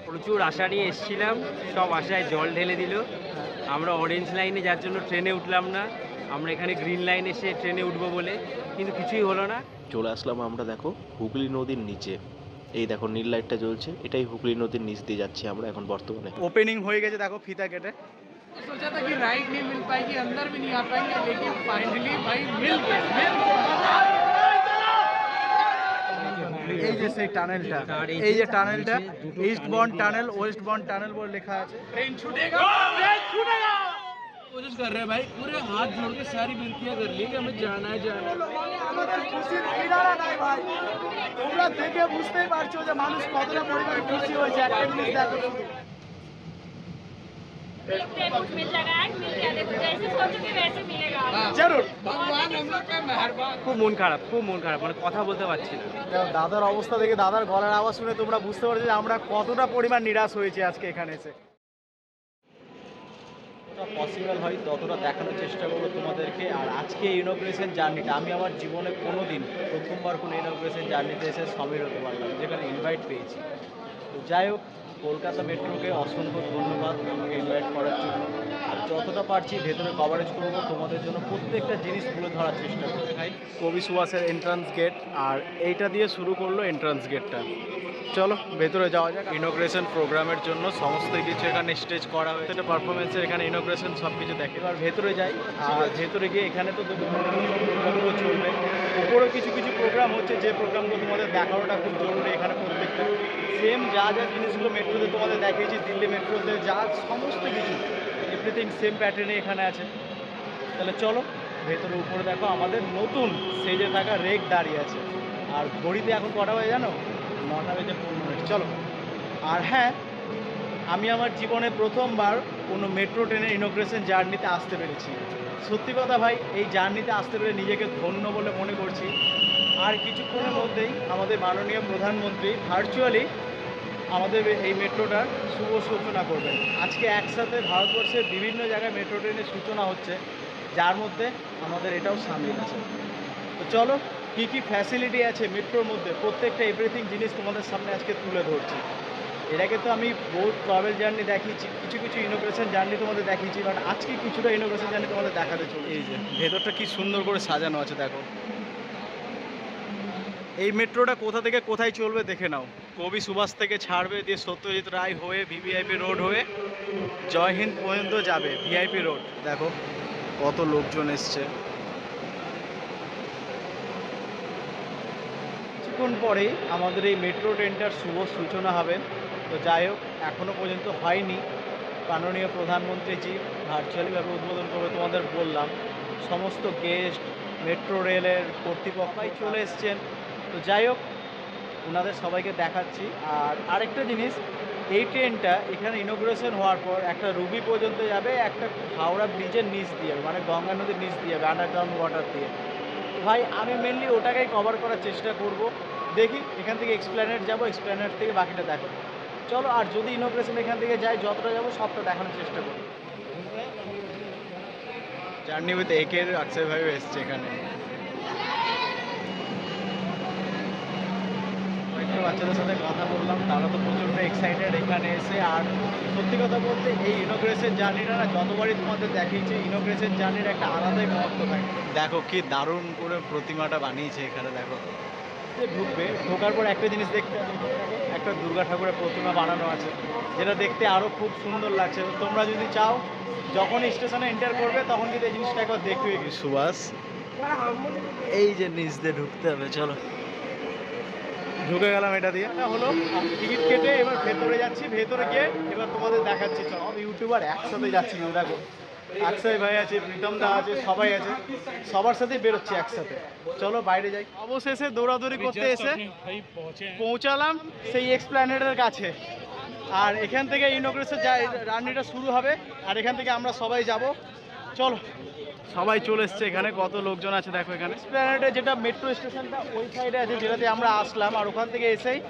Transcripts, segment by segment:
প্রচুর আশা নিয়ে এসেছিলাম, সব আশায় জল ঢেলে দিল। আমরা অরেঞ্জ লাইনে যার জন্য ট্রেনে উঠলাম না, আমরা এখানে গ্রিন লাইনে এসে ট্রেনে উঠবো বলে, কিন্তু কিছুই হলো না। চলে আসলাম আমরা দেখো হুগলি নদীর নিচে। এই দেখো নীল লাইটটা জ্বলছে, এটাই হুগলি নদীর নিচ দিয়ে যাচ্ছি আমরা এখন বর্তমানে। ওপেনিং হয়ে গেছে দেখো ফিতা কেটে। सोचा था कि राइड नहीं मिल पाएगी, अंदर भी नहीं आ पाएंगे, लेकिन फाइनली भाई मिल गया। এই যে সেই টানেলটা, এই যে টানেলটা east bound tunnel, west bound tunnel বলে লেখা আছে। ट्रेन छूटेगा, ट्रेन छूटेगा। कोशिश कर रहे हैं भाई, पूरे हाथ जोड़ के सारी विनतियां कर ली कि हमें जाना है जाना है। আমাদের খুশির কিনারা নাই ভাই। তোমরা দেখে বুঝতেই পারছো যে মানুষ কতটা পরিমাণে খুশি হয়েছে। একটা জিনিস দেখো শুধু। कुछ मिल जाएगा, मिल गया, देखो जैसे सोचोगे वैसे मिलेगा। জরুর। भगवान हम लोग पे मेहरबान। খুব মন খারাপ, খুব মন খারাপ, মানে কথা বলতে পারছি না। দেখো, দাদার অবস্থা দেখে, দাদার গলার আওয়াজ শুনে তোমরা বুঝতে পারছো যে আমরা কতটা পরিমাণ নিরাশ হয়েছি আজকে এখানে এসে। পসিবল হয় ততটা দেখানোর চেষ্টা করবো তোমাদেরকে। আর আজকে ইনোগ্রেশন জার্নিটা আমি আমার জীবনে কোনো দিন প্রথমবার কোনো ইনোগ্রেশন জার্নিতে এসে সামিল হতে পারলাম, যেখানে ইনভাইট পেয়েছি। তো যাই হোক, কলকাতা মেট্রোকে অসংখ্য ধন্যবাদ আমাকে ইনভাইট করার জন্য। আর যতটা পারছি ভেতরে কভারেজ করবো তোমাদের জন্য, প্রত্যেকটা জিনিস তুলে ধরার চেষ্টা করবো। কবি সুভাষের এন্ট্রান্স গেট, আর এইটা দিয়ে শুরু করলো এন্ট্রান্স গেটটা। চলো ভেতরে যাওয়া যাক। ইনোগ্রেশন প্রোগ্রামের জন্য সমস্ত কিছু এখানে স্টেজ করা হয়েছে, এটা পারফরমেন্সের এখানে ইনোগ্রেশন সব কিছু দেখে। এবার ভেতরে যাই, আর ভেতরে গিয়ে এখানে তো প্রোগ্রামগুলো চলবে, উপরেও কিছু কিছু প্রোগ্রাম হচ্ছে, যে প্রোগ্রামগুলো তোমাদের দেখানোটা খুব জরুরি। এখানে প্রত্যেকটা সেম যা যা জিনিসগুলো মেট্রোতে তোমাদের দেখিয়েছি, দিল্লি মেট্রোতে যা সমস্ত কিছু এভরিথিং সেম প্যাটার্নে এখানে আছে। তাহলে চলো ভেতরে। উপরে দেখো আমাদের নতুন সেজে থাকা রেক দাঁড়িয়ে আছে, আর ঘড়িতে এখন কটা বাজে জানো? 9:15। চলো। আর হ্যাঁ, আমি আমার জীবনে প্রথমবার কোনো মেট্রো ট্রেনের ইনোগ্রেশন জার্নিতে আসতে পেরেছি। সত্যি কথা ভাই, এই জার্নিতে আসতে পেরে নিজেকে ধন্য বলে মনে করছি। আর কিছুক্ষণের মধ্যেই আমাদের মাননীয় প্রধানমন্ত্রী ভার্চুয়ালি আমাদের এই মেট্রোটার শুভ সূচনা করবেন। আজকে একসাথে ভারতবর্ষের বিভিন্ন জায়গায় মেট্রো ট্রেনের সূচনা হচ্ছে, যার মধ্যে আমাদের এটাও সামিল আছে। তো চলো, কী কী ফ্যাসিলিটি আছে মেট্রোর মধ্যে প্রত্যেকটা এভরিথিং জিনিস তোমাদের সামনে আজকে তুলে ধরছি। এটাকে তো আমি বহুত ট্রাভেল জার্নি দেখিয়েছি, কিছু কিছু ইনোগ্রেশন জার্নি তোমাদের দেখিয়েছি, বাট আজকে কিছুটা ইনোগ্রেশন জার্নি তোমাদের দেখাতে চলে। এই যে ভেতরটা কি সুন্দর করে সাজানো আছে দেখো। এই মেট্রোটা কোথা থেকে কোথায় চলবে দেখে নাও। কবি সুভাষ থেকে ছাড়বে, দিয়ে সত্যজিৎ রায় হয়ে ভিভিআইপি রোড হয়ে জয় হিন্দ পর্যন্ত যাবে। ভিআইপি রোড দেখো কত লোকজন এসছে। কিছুক্ষণ পরেই আমাদের এই মেট্রো ট্রেনটার শুভ সূচনা হবে। তো যাই হোক, এখনও পর্যন্ত হয়নি। মাননীয় প্রধানমন্ত্রীজি ভার্চুয়ালিভাবে উদ্বোধন করবে তোমাদের বললাম। সমস্ত গেস্ট, মেট্রো রেলের কর্তৃপক্ষই চলে এসছেন। তো যাই হোক, ওনাদের সবাইকে দেখাচ্ছি। আর আরেকটা জিনিস, এই ট্রেনটা এখানে ইনোগ্রেশন হওয়ার পর একটা রুবি পর্যন্ত যাবে, একটা হাওড়া ব্রিজের নিচ দিয়ে, মানে গঙ্গা নদীর নিচ দিয়ে যাবে, আন্ডারগ্রাউন্ড ওয়াটার দিয়ে। ভাই আমি মেনলি ওটাকেই কভার করার চেষ্টা করব। দেখি এখান থেকে এক্সপ্ল্যানেড যাব, এক্সপ্ল্যানেড থেকে বাকিটা দেখো। চলো, আর যদি ইনোগ্রেশন এখান থেকে যাই, যতটা যাবো সবটা দেখানোর চেষ্টা করব। জার্নি উইথ একের অক্ষয় ভাই এসছে এখানে। বাচ্চাদের সাথে কথা বললাম, তারা তো প্রচণ্ড এক্সাইটেড এখানে এসে। আর সত্যি কথা বলতে এই ইনোগ্রেশন জার্নিটা না, যতবারই তোমাদের দেখিয়েছি, ইনোগ্রেশন জার্নির একটা আলাদাই মহত্ব থাকে। দেখো কি দারুণ করে প্রতিমাটা বানিয়েছে এখানে। দেখো ঢুকবে, ঢোকার পর একটা জিনিস দেখতে হবে, একটা দুর্গা ঠাকুরের প্রতিমা বানানো আছে, যেটা দেখতে আরও খুব সুন্দর লাগছে। তোমরা যদি চাও, যখন স্টেশনে এন্টার করবে তখন কিন্তু এই জিনিসটা একবার দেখবে। কি সুভাষ, এই যে নিচ দিয়ে ঢুকতে হবে। চলো, ঢুকে গেলাম এটা দিয়ে। হলো টিকিট কেটে এবার ভেতরে যাচ্ছি। ভেতরে গিয়ে এবার তোমাদের দেখাচ্ছি। সব ইউটিউবার একসাথে যাচ্ছি। দেখো অক্ষয় ভাই আছে, প্রীতম দা আছে, সবাই আছে, সবার সাথেই বেরোচ্ছি একসাথে। চলো বাইরে যাই। অবশেষে দৌড়াদৌড়ি করতে এসে পৌঁছালাম সেই এক্সপ্ল্যানেডের কাছে। আর এখান থেকে ইনোগ্রেশন জার্নিটা শুরু হবে, আর এখান থেকে আমরা সবাই যাব। চলো, সবাই চলে এসছে এখানে। কত লোকজন আছে দেখো এখানে। এক্সপ্ল্যানেডে যেটা মেট্রো স্টেশনটা ওই সাইডে আছে, যেটাতে আমরা আসলাম। আর ওখান থেকে এসেই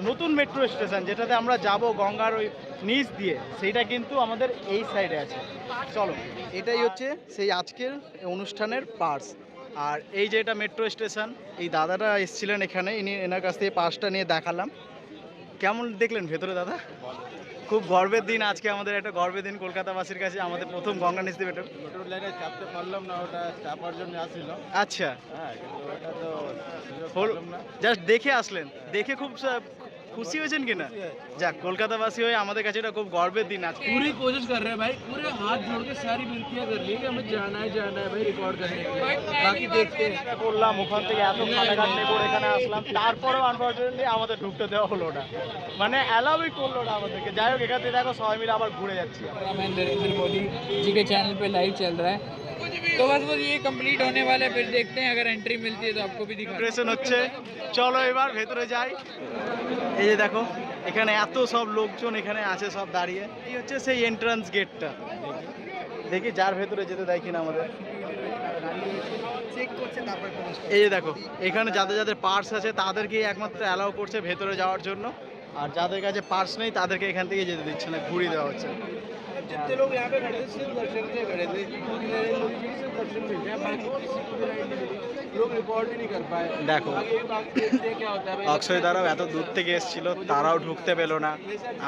নতুন মেট্রো স্টেশন যেটাতে আমরা যাব গঙ্গার ওই নিচ দিয়ে, সেইটা কিন্তু আমাদের এই সাইডে আছে। চলো, এটাই হচ্ছে সেই আজকের অনুষ্ঠানের পার্স। আর এই যে এটা মেট্রো স্টেশন, এই দাদাটা এসেছিলেন এখানে, এনার কাছ থেকে পাসটা নিয়ে দেখালাম। কেমন দেখলেন ভেতরে দাদা? খুব গর্বের দিন আজকে, আমাদের একটা গর্বের দিন কলকাতাবাসীর কাছে, আমাদের প্রথম গঙ্গা নদী মেট্রো। মেট্রো লাইনে চাপতে পারলাম না, ওটা চাপার জন্য আসছিল। আচ্ছা, হ্যাঁ, কিন্তু ওটা তো সুযোগ হল পেলাম না। জাস্ট দেখে আসলেন, দেখে খুব খুশি হয়েছেন কিনা? যাক, কলকাতাবাসী হয়ে আমাদের কাছে এটা খুব গর্বের দিন আজকে। पूरी कोशिश कर रहे हैं भाई, पूरे हाथ जोड़ के सारी विनतियां कर ली कि हमें जाना है भाई रिकॉर्ड करने के लिए। बाकी देखते हैं। চেষ্টা করলাম, ওখান থেকে এত খাটাখাটনি করে এখানে আসলাম, তারপরেও আনফর্চুনেটলি আমাদের ঢুকতে দেওয়া হলো না, মানে অ্যালাউই করলো না আমাদেরকে। যাই হোক, এখান থেকে দেখো সবাই মিলে আবার ঘুরে যাচ্ছি। मैं नरेंद्र मोदी जी के चैनल पे लाइव चल रहा है, तो बस ये कंप्लीट होने वाला है, फिर देखते हैं अगर एंट्री मिलती है तो आपको भी दिखा। ইমপ্রেশন হচ্ছে, চলো এবার ভেতরে যাই। এই যে দেখো, এখানে এত সব লোকজন এখানে আছে সব দাঁড়িয়ে। এই হচ্ছে সেই এন্ট্রান্স গেটটা, দেখি যার ভেতরে যেতে দেয় কিনা আমাদের। এই যে দেখো, এখানে যাদের যাদের পার্স আছে তাদেরকেই একমাত্র অ্যালাউ করছে ভেতরে যাওয়ার জন্য, আর যাদের কাছে পার্স নেই তাদেরকে এখান থেকে যেতে দিচ্ছে না, ঘুরিয়ে দেওয়া হচ্ছে। जितने लोग यहाँ पे खड़े थे सिर्फ दर्शन के खड़े थे, क्योंकि नरेंद्र मोदी जी के सिर्फ दर्शन मिलते हैं, बाकी किसी को भी राइट नहीं मिली। लोग रिकॉर्ड ही नहीं कर पाए। देखो। आगे बाकी देखते हैं क्या होता है भाई। অক্ষয় দ্বারাও এত দূর থেকে এসেছিল, তারাও ঢুকতে পেলো না,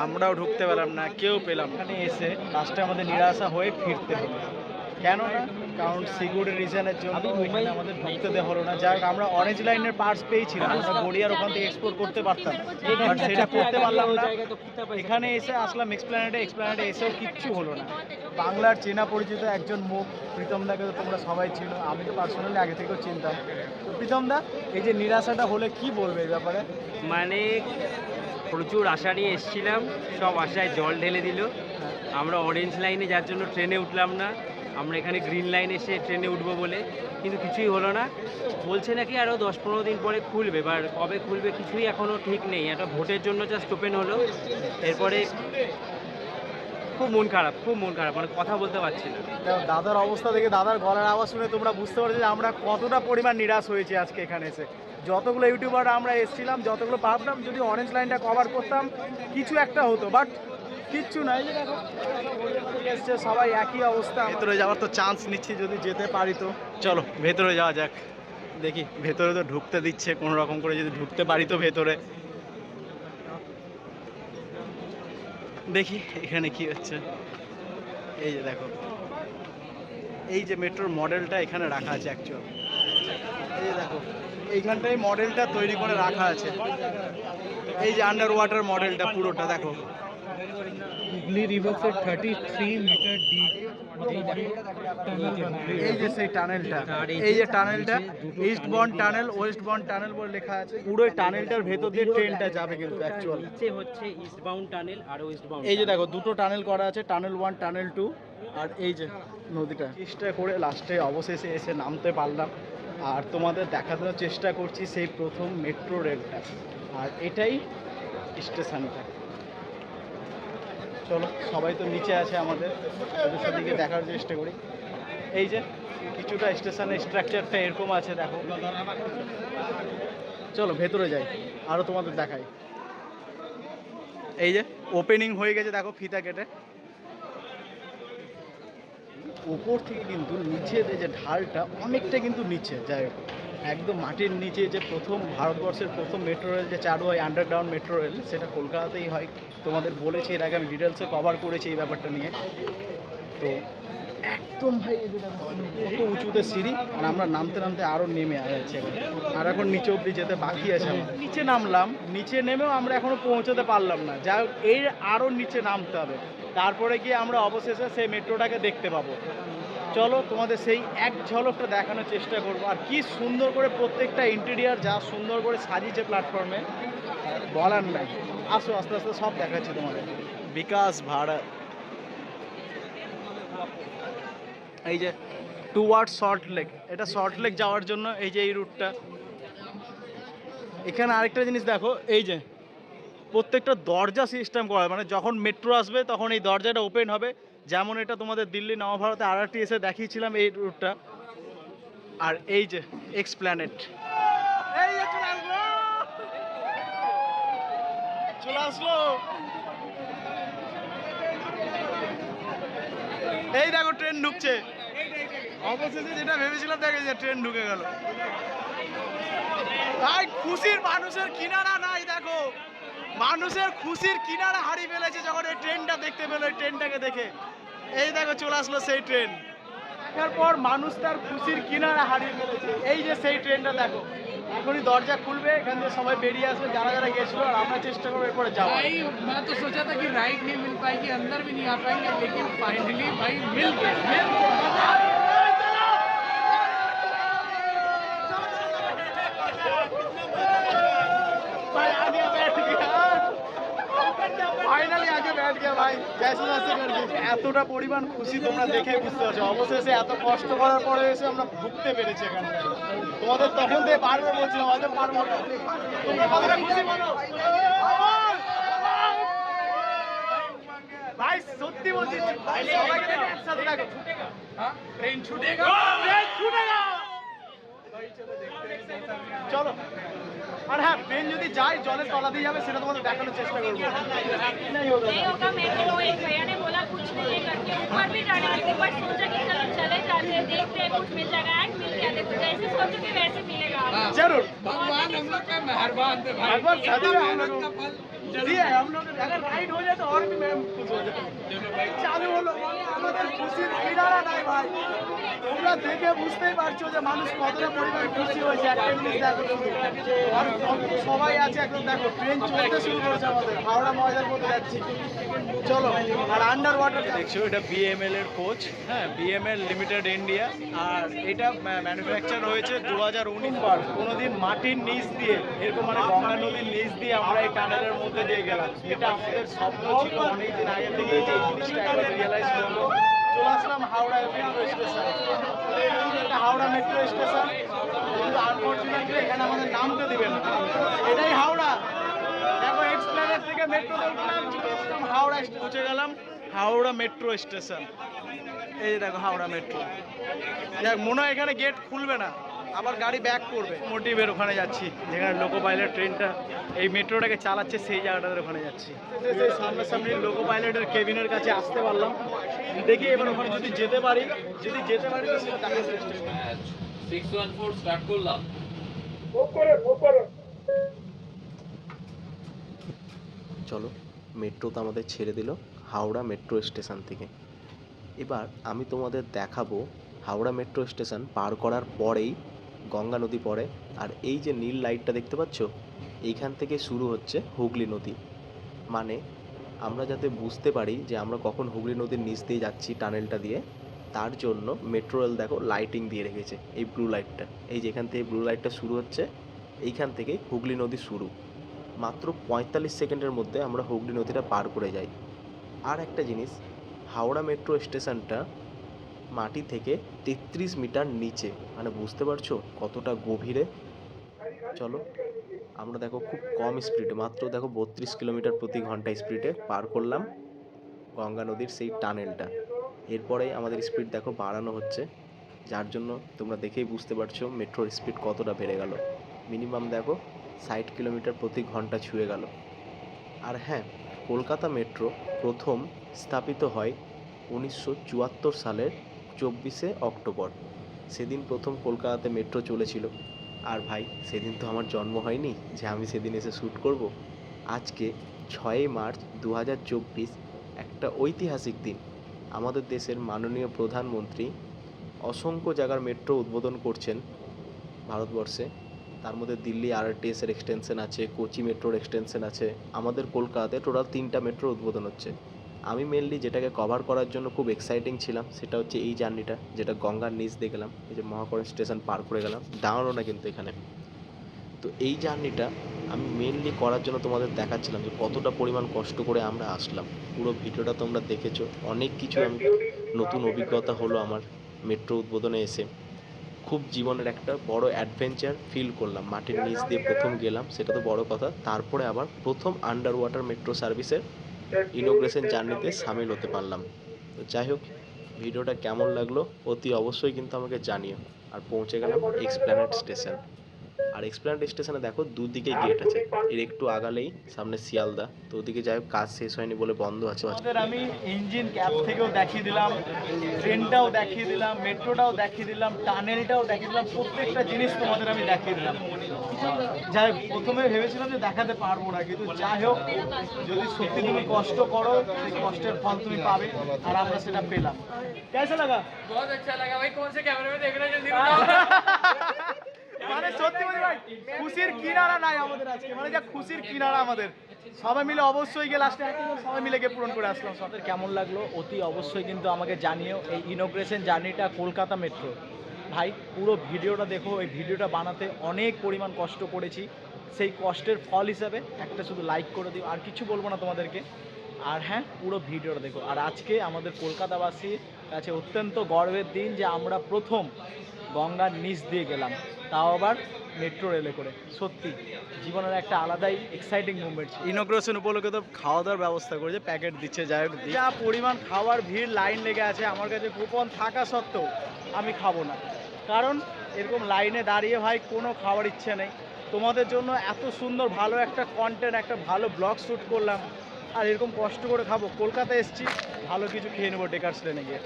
আমরাও ঢুকতে পেলাম না, কেউ পেলাম না। এখানে এসে লাস্টে আমাদের নিরাশা হয়ে ফিরতে হলো। কেন না? কারণ সিকিউরিটি রিজনের জন্য এখানে আমাদের ঢুকতে দেওয়া হলো না। যাই হোক, আমরা অরেঞ্জ লাইনের পার্স পেয়েছিলাম, আমরা গড়িয়ার ওখান থেকে এক্সপ্লোর করতে পারতাম, বাট সেটা করতে পারলাম না। এখানে এসে আসলাম এক্সপ্ল্যানেডে, এক্সপ্ল্যানেডে এসেও কিচ্ছু হলো না। বাংলার চেনা পরিচিত একজন মুখ, প্রীতম দাকে তো তোমরা সবাই ছিল, আমি তো পার্সোনালি আগে থেকেও চিনতাম। তো প্রীতম দা, এই যে নিরাশাটা হলে কি বলবে এই ব্যাপারে? মানে প্রচুর আশা নিয়ে এসেছিলাম, সব আশায় জল ঢেলে দিল। আমরা অরেঞ্জ লাইনে যার জন্য ট্রেনে উঠলাম না, আমরা এখানে গ্রিন লাইনে এসে ট্রেনে উঠবো বলে, কিন্তু কিছুই হলো না। বলছে নাকি আরও 10-15 দিন পরে খুলবে, এবার কবে খুলবে কিছুই এখনও ঠিক নেই। একটা ভোটের জন্য জাস্ট ওপেন হলো, এরপরে খুব মন খারাপ, খুব মন খারাপ, মানে কথা বলতে পারছি না। দাদার অবস্থা দেখে, দাদার গলার আওয়াজ শুনে তোমরা বুঝতে পারছো যে আমরা কতটা পরিমাণ নিরাশ হয়েছি আজকে এখানে এসে। যতগুলো ইউটিউবার আমরা এসেছিলাম, যতগুলো ভাবলাম যদি অরেঞ্জ লাইনটা কভার করতাম কিছু একটা হতো, বাট কিচ্ছু নাই। যে দেখো এসছে সবাই একই অবস্থা। ভেতরে যাওয়ার তো চান্স নিচ্ছি, যদি যেতে পারি তো। চলো ভেতরে যাওয়া যাক, দেখি ভেতরে তো ঢুকতে দিচ্ছে কোনো রকম করে, যদি ঢুকতে পারি তো ভেতরে। দেখি এখানে কি হচ্ছে। এই যে দেখো, এই যে মেট্রোর মডেলটা এখানে রাখা আছে অ্যাকচুয়াল। এই যে দেখো, এইখানটাই মডেলটা তৈরি করে রাখা আছে। এই যে আন্ডার ওয়াটার মডেলটা পুরোটা দেখো। हुगली रिवर से 33 मीटर डीप এই যে সেই টানেলটা, এই যে টানেলটা east bound tunnel, west bound tunnel বলে লেখা আছে। পুরো টানেলটার ভেতর দিয়ে ট্রেনটা যাবে কিন্তু অ্যাকচুয়াল। নিচে হচ্ছে ইস্ট বাউন্ড টানেল আর ওয়েস্ট বাউন্ড। এই যে দেখো, দুটো টানেল করা আছে, টানেল 1 টানেল 2, আর এই যে নদীটা। চেষ্টা করে লাস্টে অবশেষে এসে নামতে পারলাম, আর তোমাদের দেখানোর চেষ্টা করছি সেই প্রথম মেট্রো রেলটা, আর এটাই স্টেশনটা। চলো, সবাই তো নিচে আছে, আমাদের ওদের সাথে দেখার চেষ্টা করি। এই যে কিছুটা স্টেশনের স্ট্রাকচারটা এরকম আছে দেখো। চলো ভেতরে যাই, আরও তোমাদের দেখাই। এই যে ওপেনিং হয়ে গেছে দেখো, ফিতা কেটে। উপর থেকে কিন্তু নিচের এই যে ঢালটা অনেকটা কিন্তু নিচে, যাই হোক একদম মাটির নিচে যে প্রথম ভারতবর্ষের প্রথম মেট্রো রেল যে চালু হয়, আন্ডারগ্রাউন্ড মেট্রো রেল, সেটা কলকাতাতেই হয়। তোমাদের বলেছি এর আগে, আমি ডিটেলসে কভার করেছি এই ব্যাপারটা নিয়ে। তো একদম ভাই এই যে দেখো, কত উঁচুতে সিঁড়ি, আর আমরা নামতে নামতে আরও নেমে যাচ্ছে, আর এখন নিচে অবধি যেতে বাকি আছে আমাদের। নিচে নামলাম, নিচে নেমেও আমরা এখনও পৌঁছতে পারলাম না। যাই হোক, এর আরও নিচে নামতে হবে, তারপরে গিয়ে আমরা অবশেষে সেই মেট্রোটাকে দেখতে পাবো। চলো তোমাদের সেই এক ঝলকটা দেখানোর চেষ্টা করবো। আর কি সুন্দর করে প্রত্যেকটা ইন্টেরিয়ার যা সুন্দর করে সাজিয়েছে প্ল্যাটফর্মে, বলার নাই। আসো আস্তে আস্তে সব দেখাচ্ছি তোমাদের। বিকাশ ভারত, এই যে টুয়ার্ড সল্ট লেক, এটা সল্ট লেক যাওয়ার জন্য এই যে এই রুটটা। এখানে আরেকটা জিনিস দেখো, এই যে প্রত্যেকটা দরজা সিস্টেম করা, মানে যখন মেট্রো আসবে তখন এই দরজাটা ওপেন হবে, যেমন এটা তোমাদের দিল্লি নবভারতে RRTS এ দেখিয়েছিলাম এই রুটটা। আর এই যে এক্সপ্ল্যানেড, এই যে চলে আসলো। এই দেখো ট্রেন ঢুকছে, অবশেষে যেটা ভেবেছিলাম দেখে যে ট্রেন ঢুকে গেল ভাই। খুশির মানুষের কিনারা নাই, দেখো মানুষের খুশির কিনারা হারিয়ে ফেলেছে যখন এই ট্রেনটা দেখতে পেলো। এই ট্রেনটাকে দেখে এই দেখো চলে আসলো সেই ট্রেন। তারপর মানুষ তার খুশির কিনারা হারিয়ে ফেলেছে। এই যে সেই ট্রেনটা দেখো, এখনই দরজা খুলবে, এখান থেকে সবাই বেরিয়ে আসবে যারা যারা গেছিলো, আর আমরা চেষ্টা করবো এরপরে যাবো। भाई मैं तो सोचा था कि राइड नहीं मिल पाएगी, अंदर भी नहीं आ पाएंगे, लेकिन फाइनली भाई मिल गया। ফাইনালি আগে ব্যাট গিয়া ভাই, এতটা পরিমাণ খুশি তোমরা দেখে বুঝতে পারছো। অবশেষে এত কষ্ট করার পরে এসে আমরা ঢুকতে পেরেছি এখানে। তোমাদের তখন থেকে বারবার বলছিলাম হয়তো পারবো না। তোমরা কতটা খুশি বলো ভাই, সত্যি বলছি ভাই, সবাইকে দেখে একসাথে দেখো। हाँ ट्रेन छूटेगा। চলো। আর হ্যাঁ, ট্রেন যদি যায় জলের তলা দিয়ে যাবে, সেটা তোমাদের দেখানোর চেষ্টা করবো। नहीं होगा, मेरे को एक भैया ने बोला कुछ नहीं करके ऊपर भी जाने लगे, बट सोचा कि चलो चले जाते हैं, देखते हैं कुछ मिल जाएगा। आज मिल गया, देखो जैसे सोचो कि वैसे मिलेगा। हाँ, जरूर। भगवान हम लोग का मेहरबान थे भाई। भगवान सदा इतना हम मेहनत लोग का फल जी है, हम लोग अगर राइड हो जाए तो और भी मैं खुश हो जाए। চালু হলো, আমাদের খুশির কিনারা নাই ভাই। তোমরা দেখে বুঝতেই পারছো যে মানুষ কতটা পরিমাণ খুশি হয়েছে। একটা জিনিস দেখো শুধু, আর সবাই আছে একদম দেখো, ট্রেন চলতে শুরু করেছে আমাদের, হাওড়া ময়দান মধ্যে যাচ্ছি। চলো। আর আন্ডার ওয়াটার দেখছো, এটা বিএমএল এর কোচ, হ্যাঁ বিএমএল লিমিটেড ইন্ডিয়া। আর এটা ম্যানুফ্যাকচার হয়েছে 2019 বার। কোনোদিন মাটির নিচ দিয়ে এরকম মানে গঙ্গা নদীর নিচ দিয়ে আমরা এই টানেলের মধ্যে দিয়ে গেলাম। এটা আমাদের স্বপ্ন ছিল অনেকদিন আগে থেকে, যে এই জিনিসটা একবার রিয়েলাইজ করবো। চলে আসলাম হাওড়া মেট্রো স্টেশন। এটা হাওড়া মেট্রো স্টেশন, কিন্তু আনফর্চুনেটলি এখানে আমাদের নামতে দিবে না। এটাই হাওড়া। দেখো এক্সপ্লেনেট থেকে মেট্রোতে উঠলাম, চলে আসলাম হাওড়া স্টেশন, পৌঁছে গেলাম হাওড়া মেট্রো স্টেশন। এই যে দেখো হাওড়া মেট্রো। দেখ মনে হয় এখানে গেট খুলবে না, আবার গাড়ি ব্যাক করবে। মোটিভের ওখানে যাচ্ছি, যেখানে লোকো পাইলট ট্রেনটা এই মেট্রোটাকে চালাচ্ছে, সেই জায়গাটাতে ওখানে যাচ্ছি। সেই সামনাসামনি লোকো পাইলটের কেবিনের কাছে আসতে পারলাম। দেখি এবার ওখানে যদি যেতে পারি, তো সেটা দেখার চেষ্টা করব। 614 স্টার্ট করলাম। চলো, মেট্রো তো আমাদের ছেড়ে দিল হাওড়া মেট্রো স্টেশন থেকে। এবার আমি তোমাদের দেখাবো হাওড়া মেট্রো স্টেশন পার করার পরেই গঙ্গা নদী পড়ে। আর এই যে নীল লাইটটা দেখতে পাচ্ছ, এইখান থেকে শুরু হচ্ছে হুগলি নদী। মানে আমরা যাতে বুঝতে পারি যে আমরা কখন হুগলি নদীর নিচ দিয়ে যাচ্ছি টানেলটা দিয়ে, তার জন্য মেট্রো রেল দেখো লাইটিং দিয়ে রেখেছে। এই ব্লু লাইটটা, এই যেখান থেকে ব্লু লাইটটা শুরু হচ্ছে, এইখান থেকে হুগলি নদী শুরু। মাত্র 45 সেকেন্ডের মধ্যে আমরা হুগলি নদীটা পার করে যাই। আর একটা জিনিস, হাওড়া মেট্রো স্টেশনটা মাটি থেকে 33 মিটার নিচে, মানে বুঝতে পারছো কতটা গভীরে। চলো, আমরা দেখো খুব কম স্পিডে, মাত্র দেখো 32 কিলোমিটার প্রতি ঘন্টা স্পিডে পার করলাম গঙ্গা নদীর সেই টানেলটা। এরপরে আমাদের স্পিড দেখো বাড়ানো হচ্ছে, যার জন্য তোমরা দেখেই বুঝতে পারছো মেট্রোর স্পিড কতটা বেড়ে গেল। মিনিমাম দেখো 60 কিলোমিটার প্রতি ঘন্টা ছুঁয়ে গেল। আর হ্যাঁ, কলকাতা মেট্রো প্রথম স্থাপিত হয় 1974 সালের 24শে অক্টোবর। সেদিন প্রথম কলকাতাতে মেট্রো চলেছিল। আর ভাই, সেদিন তো আমার জন্ম হয়নি যে আমি সেদিন এসে শ্যুট করব। আজকে 6ই মার্চ 2024, একটা ঐতিহাসিক দিন। আমাদের দেশের মাননীয় প্রধানমন্ত্রী অসংখ্য জায়গার মেট্রো উদ্বোধন করছেন ভারতবর্ষে। তার মধ্যে দিল্লি আরআরটিএস এর এক্সটেনশন আছে, কোচি মেট্রোর এক্সটেনশন আছে। আমাদের কলকাতাতে টোটাল 3টা মেট্রো উদ্বোধন হচ্ছে। আমি মেনলি যেটাকে কভার করার জন্য খুব এক্সাইটিং ছিলাম, সেটা হচ্ছে এই জার্নিটা, যেটা গঙ্গার নিচ দিয়ে গেলাম। এই যে মহাকরণ স্টেশন পার করে গেলাম, দাঁড়ানো না কিন্তু এখানে। তো এই জার্নিটা আমি মেনলি করার জন্য তোমাদের দেখাচ্ছিলাম যে কতটা পরিমাণ কষ্ট করে আমরা আসলাম। পুরো ভিডিওটা তোমরা দেখেছো, অনেক কিছু আমি নতুন অভিজ্ঞতা হলো আমার মেট্রো উদ্বোধনে এসে। খুব জীবনের একটা বড় অ্যাডভেঞ্চার ফিল করলাম। মাটির নিচ দিয়ে প্রথম গেলাম, সেটা তো বড় কথা, তারপরে আবার প্রথম আন্ডার ওয়াটার মেট্রো সার্ভিসের ইনোগ্রেশন জার্নিতে সামিল হতে পারলাম। তো যাই হোক, ভিডিওটা কেমন লাগলো অতি অবশ্যই কিন্তু আমাকে জানিও। আর পৌঁছে গেলাম এক্সপ্ল্যানেড স্টেশন। আর এক্সপ্ল্যানেড স্টেশনে দেখো দুদিকে গেট আছে, এর একটু আগালেই সামনে শিয়ালদা, তো ওদিকে যাই হোক কাজ শেষ হয়নি বলে বন্ধ আছে। তোমাদের আমি ইঞ্জিন ক্যাপ থেকেও দেখিয়ে দিলাম, ট্রেনটাও দেখিয়ে দিলাম, মেট্রোটাও দেখিয়ে দিলাম, টানেলটাও দেখিয়ে দিলাম, প্রত্যেকটা জিনিস তোমাদের আমি দেখিয়ে দিলাম। যাই হোক, প্রথমে ভেবেছিলাম যে দেখাতে পারবো না, কিন্তু যাই হোক যদি সত্যি তুমি কষ্ট করো সেই কষ্টের ফল তুমি পাবে, আর আমরা সেটা পেলাম। কেসা লাগা? बहुत अच्छा लगा भाई। कौन से कैमरे में देख रहे हैं जल्दी মানে সত্যি বলি ভাই, খুশির কিনারা নাই আমাদের আজকে, মানে যা খুশির কিনারা আমাদের। সবাই মিলে অবশ্যই গিয়ে লাস্টে সবাই মিলে গিয়ে পূরণ করে আসলাম। সবাই কেমন লাগলো অতি অবশ্যই কিন্তু আমাকে জানিও। এই ইনোগ্রেশন জার্নিটা কলকাতা মেট্রো, ভাই পুরো ভিডিওটা দেখো। এই ভিডিওটা বানাতে অনেক পরিমাণ কষ্ট করেছি, সেই কষ্টের ফল হিসাবে একটা শুধু লাইক করে দিও, আর কিছু বলবো না তোমাদেরকে। আর হ্যাঁ, পুরো ভিডিওটা দেখো। আর আজকে আমাদের কলকাতাবাসীর কাছে অত্যন্ত গর্বের দিন যে আমরা প্রথম গঙ্গার নিচ দিয়ে গেলাম, তাও আবার মেট্রো রেলে করে। সত্যি জীবনের একটা আলাদাই এক্সাইটিং মুভমেন্ট। ইনোগ্রেশন উপলক্ষে তো খাওয়া দাওয়ার ব্যবস্থা করেছে, প্যাকেট দিচ্ছে। যাই হোক, যা পরিমাণ খাওয়ার ভিড়, লাইন লেগে আছে, আমার কাছে কুপন থাকা সত্ত্বেও আমি খাবো না, কারণ এরকম লাইনে দাঁড়িয়ে ভাই কোনো খাওয়ার ইচ্ছে নেই। তোমাদের জন্য এত সুন্দর ভালো একটা কন্টেন্ট, একটা ভালো ব্লগ শ্যুট করলাম, আর এরকম কষ্ট করে খাবো। কলকাতা এসছি, ভালো কিছু খেয়ে নেবো ডেকার্স লেনে গিয়ে।